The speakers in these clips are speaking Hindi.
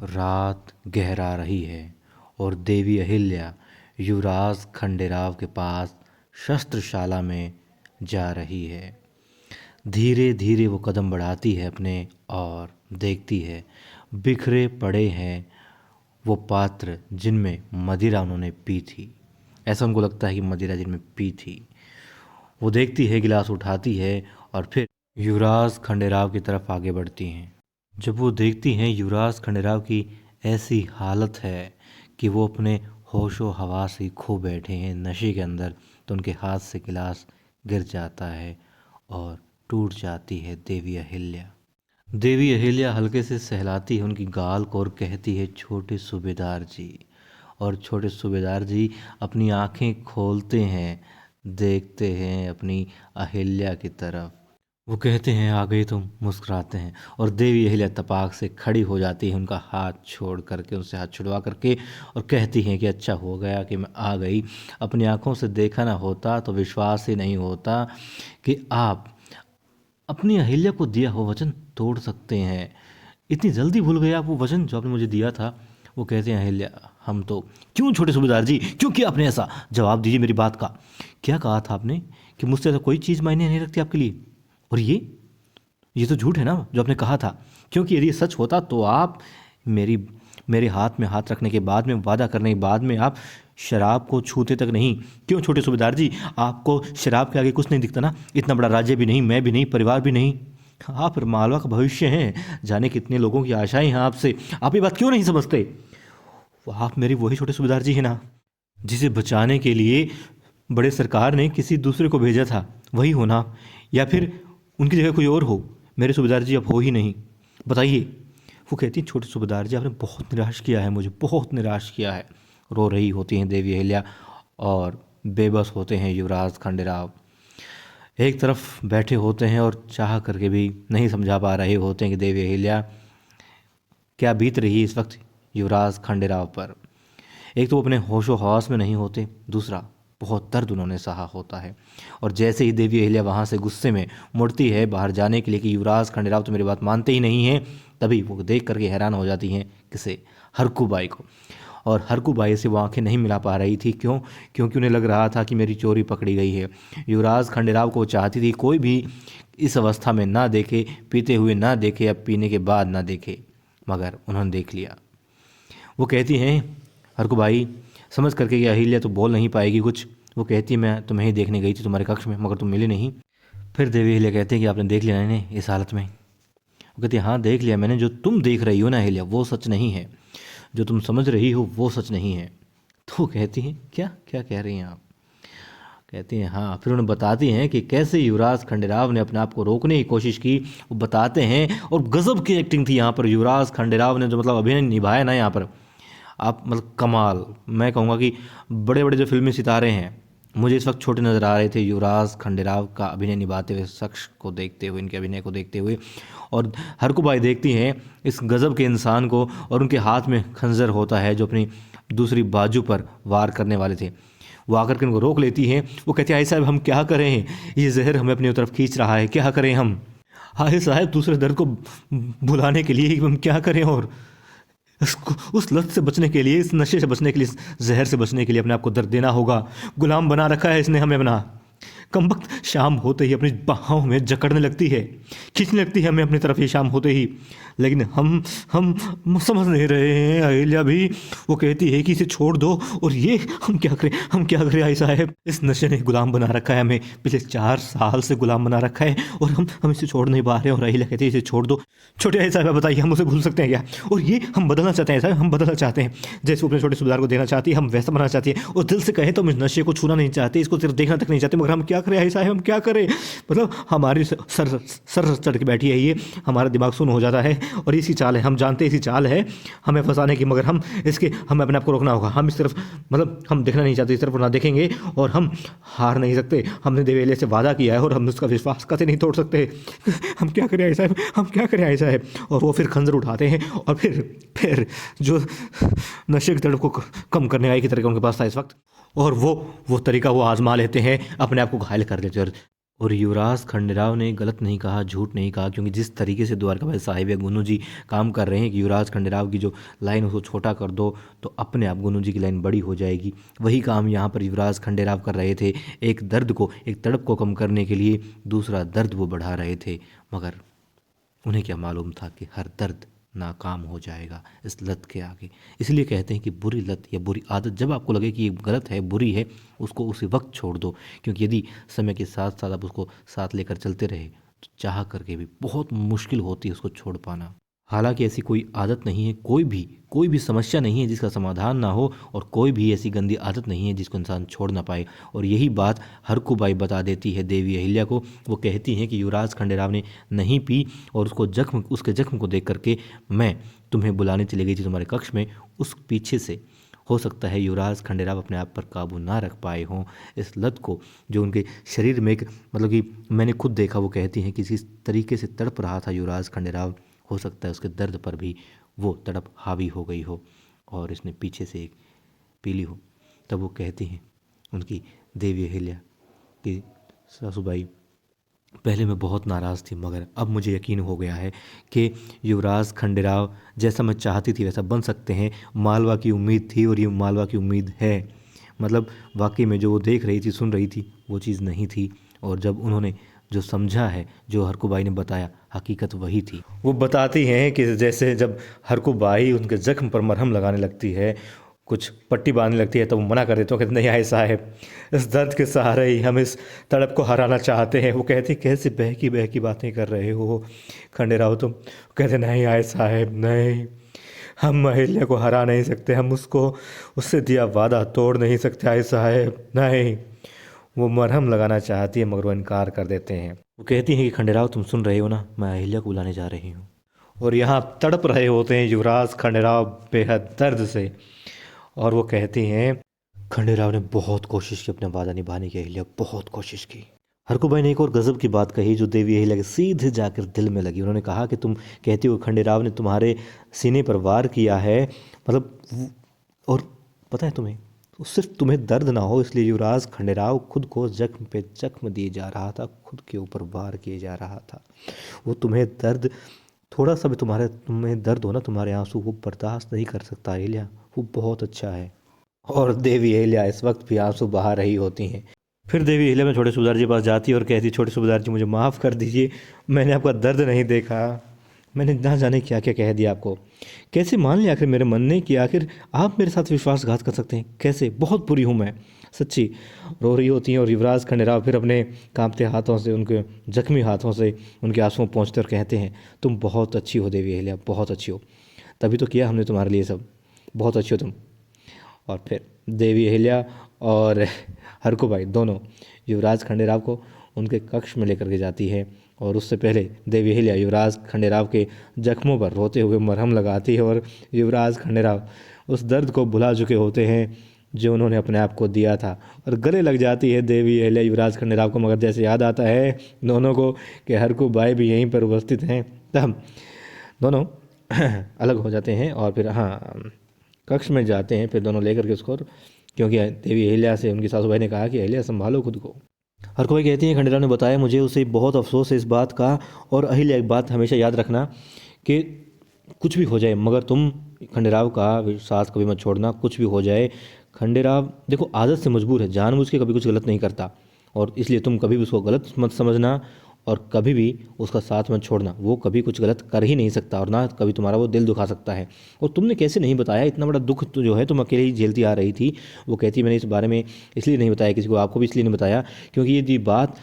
रात गहरा रही है और देवी अहिल्या युवराज खंडेराव के पास शस्त्रशाला में जा रही है। धीरे धीरे वो कदम बढ़ाती है अपने और देखती है बिखरे पड़े हैं वो पात्र जिनमें मदिरा उन्होंने पी थी। ऐसा उनको लगता है कि मदिरा जिनमें पी थी। वो देखती है, गिलास उठाती है और फिर युवराज खंडेराव की तरफ आगे बढ़ती हैं। जब वो देखती हैं युवराज खंडेराव की ऐसी हालत है कि वो अपने होशो हवास ही खो बैठे हैं नशे के अंदर, तो उनके हाथ से गिलास गिर जाता है और टूट जाती है देवी अहिल्या। देवी अहिल्या हल्के से सहलाती है उनकी गाल को और कहती है, छोटे सूबेदार जी। और छोटे सूबेदार जी अपनी आंखें खोलते हैं, देखते हैं अपनी अहिल्या की तरफ। वो कहते हैं, आ गई तुम। मुस्कुराते हैं और देवी अहिल्या तपाक से खड़ी हो जाती है, उनका हाथ छोड़ करके, उनसे हाथ छुड़वा करके, और कहती हैं कि अच्छा हो गया कि मैं आ गई। अपनी आंखों से देखा ना होता तो विश्वास ही नहीं होता कि आप अपनी अहिल्या को दिया हुआ वचन तोड़ सकते हैं। इतनी जल्दी भूल गए आप वो वचन जो आपने मुझे दिया था। वो कहते हैं, अहिल्या हम तो क्यों छोटे सूबेदार जी, क्यों किया आपने ऐसा? जवाब दीजिए मेरी बात का। क्या कहा था आपने कि मुझसे ऐसा कोई चीज़ मायने नहीं रखती आपके लिए? और ये तो झूठ है ना जो आपने कहा था, क्योंकि यदि ये सच होता तो आप मेरी मेरे हाथ में हाथ रखने के बाद में, वादा करने के बाद में, आप शराब को छूते तक नहीं। क्यों छोटे सूबेदार जी, आपको शराब के आगे कुछ नहीं दिखता ना? इतना बड़ा राज्य भी नहीं, मैं भी नहीं, परिवार भी नहीं। आप मालवा का भविष्य हैं, जाने कितने लोगों की आशाएं हैं आपसे। आप ये बात क्यों नहीं समझते? आप मेरी वही छोटे सूबेदार जी हैं ना जिसे बचाने के लिए बड़े सरकार ने किसी दूसरे को भेजा था। वही हो ना? या फिर उनकी जगह कोई और हो? मेरे सूबेदार जी अब हो ही नहीं, बताइए। वो कहती है, छोटे सूबेदार जी आपने बहुत निराश किया है मुझे, बहुत निराश किया है। रो रही होती हैं देवी अहिल्या और बेबस होते हैं युवराज खंडेराव। एक तरफ बैठे होते हैं और चाह करके भी नहीं समझा पा रहे होते हैं कि देवी अहिल्या क्या बीत रही है इस वक्त युवराज खंडेराव पर। एक तो वो अपने होशो हवास में नहीं होते, दूसरा बहुत दर्द उन्होंने सहा होता है। और जैसे ही देवी अहिल्या वहाँ से गुस्से में मुड़ती है बाहर जाने के लिए कि युवराज खंडेराव तो मेरी बात मानते ही नहीं हैं, तभी वो देख करके हैरान हो जाती हैं किसे? हरकू बाई को। और हरकू बाई से वो आंखें नहीं मिला पा रही थी। क्यों? क्योंकि उन्हें लग रहा था कि मेरी चोरी पकड़ी गई है। युवराज खंडेराव को चाहती थी कोई भी इस अवस्था में ना देखे, पीते हुए ना देखे या पीने के बाद ना देखे, मगर उन्होंने देख लिया। वो कहती हैं, हरकू बाई समझ करके कि अहिल्या तो बोल नहीं पाएगी कुछ, वो कहती है, मैं तुम्हें ही देखने गई थी तुम्हारे कक्ष में, मगर तुम मिली नहीं। फिर देवी अहिल्या कहते हैं कि आपने देख लिया इन्हें इस हालत में? वो कहती है, हाँ देख लिया मैंने। जो तुम देख रही हो ना अहिल्या, वो सच नहीं है। जो तुम समझ रही हो वो सच नहीं है। तो कहती हैं, क्या क्या कह रही हैं आप? कहती हैं, हाँ। फिर उन्हें बताती हैं कि कैसे युवराज खंडेराव ने अपने आप को रोकने की कोशिश की। वो बताते हैं, और गजब की एक्टिंग थी यहाँ पर। युवराज खंडेराव ने जो मतलब अभिनय निभाया ना यहाँ पर, आप मतलब कमाल। मैं कहूँगा कि बड़े बड़े जो फिल्मी सितारे हैं मुझे इस वक्त छोटे नज़र आ रहे थे युवराज खंडेराव का अभिनय निभाते हुए, शख्स को देखते हुए, इनके अभिनय को देखते हुए। और हरकू बाई देखती हैं इस गज़ब के इंसान को, और उनके हाथ में खंजर होता है जो अपनी दूसरी बाजू पर वार करने वाले थे। वो आकर के उनको रोक लेती हैं। वो कहती है, हाय साहब हम क्या करें, ये जहर हमें अपनी तरफ खींच रहा है, क्या करें हम? हाय साहब दूसरे दर्द को भुलाने के लिए हम क्या करें, और उसको उस लत से बचने के लिए, इस नशे से बचने के लिए, इस जहर से बचने के लिए अपने आप को दर्द देना होगा। गुलाम बना रखा है इसने हमें अपना। कमबख्त शाम होते ही अपनी बाहों में जकड़ने लगती है, खींचने लगती है हमें अपनी तरफ ये शाम होते ही। लेकिन हम समझ नहीं रहे हैं अहिल्या भी। वो कहती है कि इसे छोड़ दो, और ये हम क्या करें, हम क्या करें आई साहब? इस नशे ने गुलाम बना रखा है हमें, पिछले 4 साल से गुलाम बना रखा है, और हम इसे छोड़ नहीं पा रहे हैं। और अहिल्या कहती है, इसे छोड़ दो। छोटे आई साहब बताइए, हम उसे भूल सकते हैं क्या? और ये हम बदलना चाहते हैं साहब, हम बदलना चाहते हैं। जैसे वो अपने छोटे सूबेदार को देना चाहती है, हम वैसा बनाना चाहती है। और दिल से कहें तो हम इस नशे को छूना नहीं चाहते, इसको सिर्फ देखना तक नहीं चाहते, मगर हम क्या करें आई साहब, हम क्या करें? मतलब हमारी सर चढ़ के बैठी है ये, हमारा दिमाग सुन हो जाता है। और इसी चाल है, हम जानते हैं इसी चाल है हमें फंसाने की, मगर हमें अपने आप को रोकना होगा। हम इस तरफ मतलब हम देखना नहीं चाहते, इस तरफ ना देखेंगे, और हम हार नहीं सकते। हमने देवी अहिल्या से वादा किया है और हम उसका विश्वास कैसे नहीं तोड़ सकते। हम क्या करें आई साहब, हम क्या करें आई साहब? और वो फिर खंजर उठाते हैं, और फिर जो नशे की तड़प को कम करने का एक ही तरीका उनके पास था इस वक्त, और वो तरीका वो आजमा लेते हैं, अपने आप को घायल कर देते हैं। और युवराज खंडेराव ने गलत नहीं कहा, झूठ नहीं कहा, क्योंकि जिस तरीके से द्वारकाधीश साहिब या गुन्नू जी काम कर रहे हैं कि युवराज खंडेराव की जो लाइन उसको छोटा कर दो तो अपने आप गुन्नू जी की लाइन बड़ी हो जाएगी, वही काम यहाँ पर युवराज खंडेराव कर रहे थे। एक दर्द को, एक तड़प को कम करने के लिए दूसरा दर्द वो बढ़ा रहे थे, मगर उन्हें क्या मालूम था कि हर दर्द नाकाम हो जाएगा इस लत के आगे। इसलिए कहते हैं कि बुरी लत या बुरी आदत जब आपको लगे कि ये गलत है, बुरी है, उसको उसी वक्त छोड़ दो, क्योंकि यदि समय के साथ साथ आप उसको साथ लेकर चलते रहे तो चाह करके भी बहुत मुश्किल होती है उसको छोड़ पाना। हालांकि ऐसी कोई आदत नहीं है, कोई भी समस्या नहीं है जिसका समाधान ना हो, और कोई भी ऐसी गंदी आदत नहीं है जिसको इंसान छोड़ ना पाए। और यही बात हरकुबाई बता देती है देवी अहिल्या को। वो कहती हैं कि युवराज खंडेराव ने नहीं पी और उसके जख्म को देख करके मैं तुम्हें बुलाने चली गई थी तुम्हारे कक्ष में, उस पीछे से हो सकता है युवराज खंडेराव अपने आप पर काबू ना रख पाए हों। इस लत को जो उनके शरीर में एक मतलब कि मैंने खुद देखा, वो कहती हैं कि जिस तरीके से तड़प रहा था युवराज खंडेराव, हो सकता है उसके दर्द पर भी वो तड़प हावी हो गई हो और इसने पीछे से एक पी ली हो। तब वो कहती हैं उनकी देवी अहिल्या कि सासूबाई, पहले मैं बहुत नाराज़ थी, मगर अब मुझे यकीन हो गया है कि युवराज खंडेराव जैसा मैं चाहती थी वैसा बन सकते हैं। मालवा की उम्मीद थी और ये मालवा की उम्मीद है। मतलब वाकई में जो वो देख रही थी, सुन रही थी, वो चीज़ नहीं थी। और जब उन्होंने जो समझा है, जो हरकुबाई ने बताया, हकीकत वही थी। वो बताती हैं कि जैसे जब हरकुबाई उनके ज़ख्म पर मरहम लगाने लगती है, कुछ पट्टी बांधने लगती है, तो वो मना कर देते हो, कहते नहीं आए साहब, इस दर्द के सहारे ही हम इस तड़प को हराना चाहते हैं। वो कहती कैसे बहकी बहकी बातें कर रहे हो खंडेराव तुम। कहते नहीं आए साहब, नहीं, हम अहिल्या को हरा नहीं सकते, हम उससे दिया वादा तोड़ नहीं सकते आए साहब, नहीं। वो मरहम लगाना चाहती है मगर वो इनकार कर देते हैं। वो कहती हैं कि खंडेराव तुम सुन रहे हो ना, मैं अहिल्या को बुलाने जा रही हूँ। और यहाँ तड़प रहे होते हैं युवराज खंडेराव बेहद दर्द से, और वो कहती हैं खंडेराव ने बहुत कोशिश की अपना वादा निभाने की, अहिल्या बहुत कोशिश की। हरकुबाई ने एक और गजब की बात कही जो देवी अहिल्या के सीधे जाकर दिल में लगी। उन्होंने कहा कि तुम कहती हो खंडेराव ने तुम्हारे सीने पर वार किया है, मतलब और पता है तुम्हें, तो सिर्फ तुम्हें दर्द ना हो इसलिए युवराज खंडेराव खुद को जख्म पे जख्म दिए जा रहा था, खुद के ऊपर वार किए जा रहा था। वो तुम्हें दर्द, थोड़ा सा भी तुम्हें दर्द हो ना, तुम्हारे आंसू वो बर्दाश्त नहीं कर सकता अहिल्या, वो बहुत अच्छा है। और देवी अहिल्या इस वक्त भी आंसू बहा रही होती हैं। फिर देवी अहिल्या में छोटे सूबेदार जी के पास जाती है और कहती, छोटे सूबेदार जी मुझे माफ़ कर दीजिए, मैंने आपका दर्द नहीं देखा, मैंने ना जाने क्या क्या कह दिया आपको। कैसे मान लिया आखिर मेरे मन ने कि आखिर आप मेरे साथ विश्वासघात कर सकते हैं, कैसे, बहुत बुरी हूँ मैं सच्ची। रो रही होती हैं और युवराज खंडेराव फिर अपने कांपते हाथों से, उनके जख्मी हाथों से उनके आंसुओं में पहुँचते और कहते हैं तुम बहुत अच्छी हो देवी अहिल्या, बहुत अच्छी हो, तभी तो किया हमने तुम्हारे लिए सब, बहुत अच्छी हो तुम। और फिर देवी अहिल्या और हरकुबाई दोनों युवराज खंडेराव को उनके कक्ष में लेकर के जाती है, और उससे पहले देवी अहिल्या युवराज खंडेराव के जख्मों पर रोते हुए मरहम लगाती है। और युवराज खंडेराव उस दर्द को भुला चुके होते हैं जो उन्होंने अपने आप को दिया था, और गले लग जाती है देवी अहिल्या युवराज खंडेराव को। मगर जैसे याद आता है दोनों को कि हरकुबाई भी यहीं पर उपस्थित हैं, तब दोनों अलग हो जाते हैं और फिर कक्ष में जाते हैं। फिर दोनों लेकर के उसको, क्योंकि देवी अहिल्या से उनकी सासूबाई ने कहा कि अहिल्या संभालो खुद को। हरकुबाई कहती हैं खंडेराव ने बताया मुझे, उसे बहुत अफसोस है इस बात का, और अहिल्या एक बात हमेशा याद रखना कि कुछ भी हो जाए मगर तुम खंडेराव का साथ कभी मत छोड़ना, कुछ भी हो जाए। खंडेराव देखो आदत से मजबूर है, जानबूझ के कभी कुछ गलत नहीं करता, और इसलिए तुम कभी भी उसको गलत मत समझना और कभी भी उसका साथ मत छोड़ना। वो कभी कुछ गलत कर ही नहीं सकता और ना कभी तुम्हारा वो दिल दुखा सकता है। और तुमने कैसे नहीं बताया, इतना बड़ा दुख तो जो है तुम अकेले ही झेलती आ रही थी। वो कहती मैंने इस बारे में इसलिए नहीं बताया किसी को, आपको भी इसलिए नहीं बताया क्योंकि यदि बात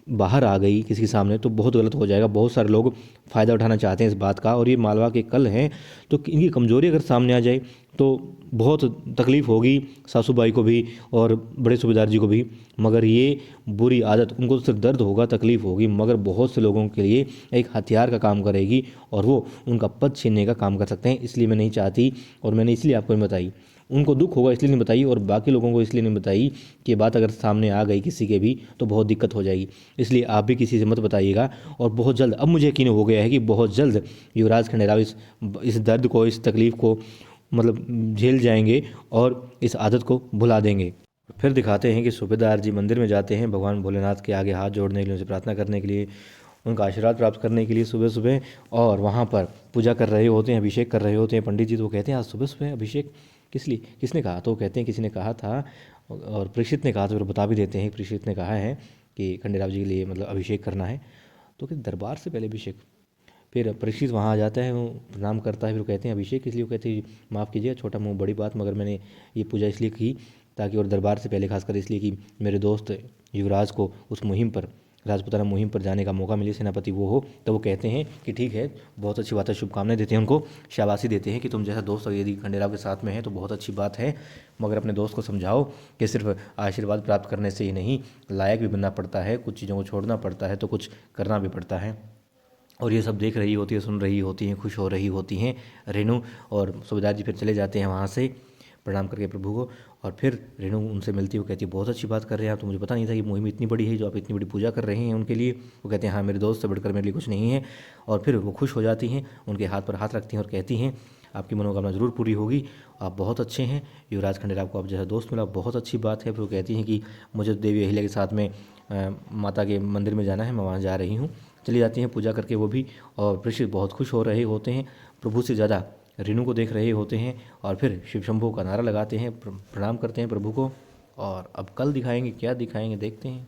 बाहर आ गई किसी के सामने तो बहुत गलत हो जाएगा, बहुत सारे लोग फ़ायदा उठाना चाहते हैं इस बात का, और ये मालवा के कल हैं, तो इनकी कमज़ोरी अगर सामने आ जाए तो बहुत तकलीफ़ होगी सासूबाई को भी और बड़े सूबेदार जी को भी। मगर ये बुरी आदत, उनको तो सिर्फ दर्द होगा, तकलीफ़ होगी, मगर बहुत से लोगों के लिए एक हथियार का काम करेगी और वो उनका पद छीनने का काम कर सकते हैं। इसलिए मैं नहीं चाहती, और मैंने इसलिए आपको नहीं बताई। उनको दुख होगा इसलिए नहीं बताई, और बाकी लोगों को इसलिए नहीं बताई कि बात अगर सामने आ गई किसी के भी तो बहुत दिक्कत हो जाएगी। इसलिए आप भी किसी से मत बताइएगा। और बहुत जल्द, अब मुझे यकीन हो गया है कि बहुत जल्द युवराज खंडेराव इस दर्द को, इस तकलीफ़ को मतलब झेल जाएंगे और इस आदत को भुला देंगे। फिर दिखाते हैं कि सूबेदार जी मंदिर में जाते हैं भगवान भोलेनाथ के आगे हाथ जोड़ने के लिए, उनसे प्रार्थना करने के लिए, उनका आशीर्वाद प्राप्त करने के लिए सुबह सुबह। और वहाँ पर पूजा कर रहे होते हैं, अभिषेक कर रहे होते हैं पंडित जी। तो वो कहते हैं आज सुबह सुबह अभिषेक किस लिए, किसने कहा? तो वो कहते हैं किसी ने कहा था, और परीक्षित ने कहा। तो फिर बता भी देते हैं परीक्षित ने कहा है कि खंडेराव जी के लिए मतलब अभिषेक करना है। तो कि दरबार से पहले अभिषेक? फिर परीक्षित वहाँ आ जाता है, वो प्रणाम करता है। फिर वो कहते हैं अभिषेक किस लिए? वो कहते हैं माफ़ कीजिए छोटा मुँह बड़ी बात, मगर मैंने ये पूजा इसलिए की ताकि, और दरबार से पहले खासकर इसलिए कि मेरे दोस्त युवराज को उस मुहिम पर, राजपुताना मुहिम पर जाने का मौका मिले, सेनापति वो हो। तो वो कहते हैं कि ठीक है, बहुत अच्छी बात है, शुभकामनाएं देते हैं उनको, शाबाशी देते हैं कि तुम जैसा दोस्त यदि खंडेराव के साथ में है तो बहुत अच्छी बात है, मगर अपने दोस्त को समझाओ कि सिर्फ आशीर्वाद प्राप्त करने से ही नहीं, लायक भी बनना पड़ता है, कुछ चीज़ों को छोड़ना पड़ता है, तो कुछ करना भी पड़ता है। और ये सब देख रही होती है, सुन रही होती हैं, खुश हो रही होती हैं रेणु। और सूबेदार जी फिर चले जाते हैं वहाँ से प्रणाम करके प्रभु को। और फिर रेणु उनसे मिलती है, वो कहती है बहुत अच्छी बात कर रहे हैं आप, तो मुझे पता नहीं था कि मुहिम इतनी बड़ी है जो आप इतनी बड़ी पूजा कर रहे हैं उनके लिए। वो कहते हैं हाँ, मेरे दोस्त से बढ़कर मेरे लिए कुछ नहीं है। और फिर वो खुश हो जाती हैं, उनके हाथ पर हाथ रखती हैं और कहती हैं आपकी मनोकामना ज़रूर पूरी होगी, आप बहुत अच्छे हैं, युवराज खंडेराव को आप जैसा दोस्त मिला बहुत अच्छी बात है। फिर वो कहती हैं कि मुझे देवी अहिल्या के साथ में माता के मंदिर में जाना है, मैं वहाँ जा रही हूँ। चली जाती हैं पूजा करके वो भी। और परीक्षित बहुत खुश हो रहे होते हैं, प्रभु से ज़्यादा रेणु को देख रहे होते हैं। और फिर शिव शंभू का नारा लगाते हैं, प्रणाम करते हैं प्रभु को। और अब कल दिखाएंगे, क्या दिखाएंगे देखते हैं।